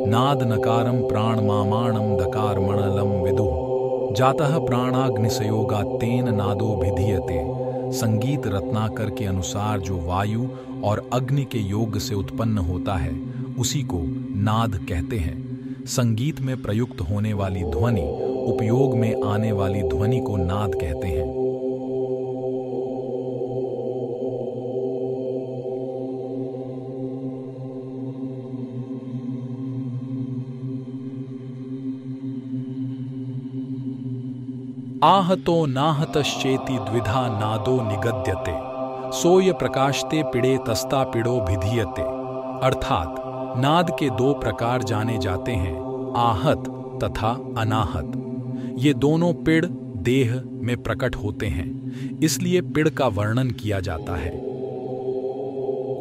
नाद नकारम प्राण मामाणम दकार मणलम विदुः जातः प्राणाग्निसयोगात्तेन नादो भिधीयते। संगीत रत्नाकर के अनुसार जो वायु और अग्नि के योग से उत्पन्न होता है उसी को नाद कहते हैं। संगीत में प्रयुक्त होने वाली ध्वनि उपयोग में आने वाली ध्वनि को नाद कहते हैं। आहतो नाहतश्चेति द्विधा नादो निगद्यते सोय प्रकाशते पिड़े तस्ता पिड़ो भिधीयते। अर्थात नाद के दो प्रकार जाने जाते हैं, आहत तथा अनाहत। ये दोनों पिड़ देह में प्रकट होते हैं, इसलिए पिड़ का वर्णन किया जाता है।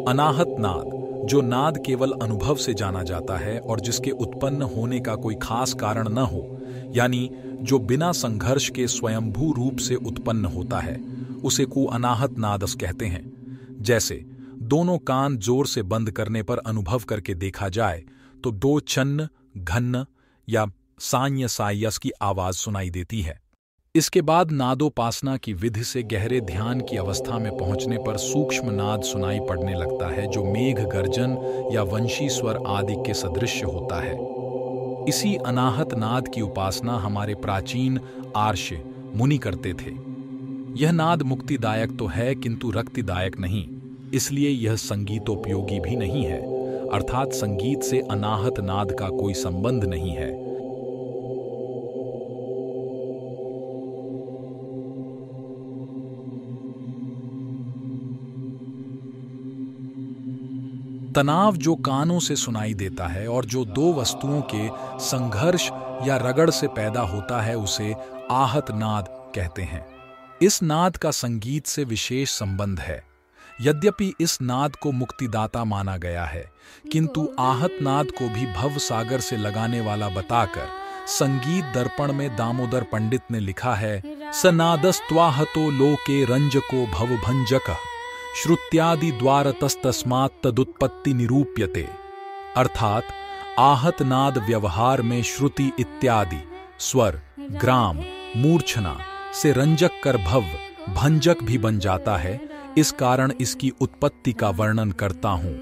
अनाहत नाद, जो नाद केवल अनुभव से जाना जाता है और जिसके उत्पन्न होने का कोई खास कारण न हो, यानी जो बिना संघर्ष के स्वयंभू रूप से उत्पन्न होता है, उसे को अनाहत नादस कहते हैं। जैसे दोनों कान जोर से बंद करने पर अनुभव करके देखा जाए तो दो चन्न घन्न या सान्य सायस की आवाज सुनाई देती है। इसके बाद नादोपासना की विधि से गहरे ध्यान की अवस्था में पहुंचने पर सूक्ष्म नाद सुनाई पड़ने लगता है, जो मेघ गर्जन या वंशी स्वर आदि के सदृश होता है। इसी अनाहत नाद की उपासना हमारे प्राचीन आर्ष्य मुनि करते थे। यह नाद मुक्तिदायक तो है किंतु रक्तिदायक नहीं, इसलिए यह संगीतोपयोगी भी नहीं है, अर्थात संगीत से अनाहत नाद का कोई संबंध नहीं है। तनाव जो कानों से सुनाई देता है और जो दो वस्तुओं के संघर्ष या रगड़ से पैदा होता है, उसे आहत नाद कहते हैं। इस नाद का संगीत से विशेष संबंध है। यद्यपि इस नाद को मुक्तिदाता माना गया है, किंतु आहत नाद को भी भव सागर से लगाने वाला बताकर संगीत दर्पण में दामोदर पंडित ने लिखा है, स नादस्त्वाहतो लोके रंजको भवभंजकः श्रुत्यादि द्वारतस्तस्मात् तदुत्पत्ति निरूप्यते। अर्थात आहत नाद व्यवहार में श्रुति इत्यादि स्वर, ग्राम, मूर्छना से रंजक कर भव भंजक भी बन जाता है, इस कारण इसकी उत्पत्ति का वर्णन करता हूं।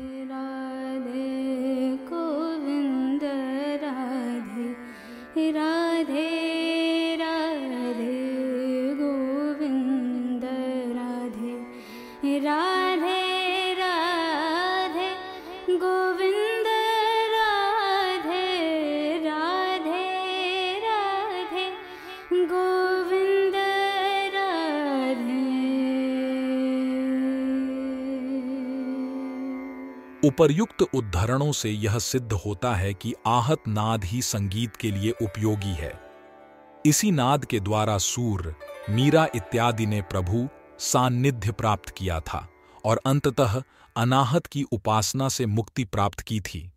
उपर्युक्त उद्धरणों से यह सिद्ध होता है कि आहत नाद ही संगीत के लिए उपयोगी है। इसी नाद के द्वारा सूर, मीरा इत्यादि ने प्रभु सान्निध्य प्राप्त किया था और अंततः अनाहत की उपासना से मुक्ति प्राप्त की थी।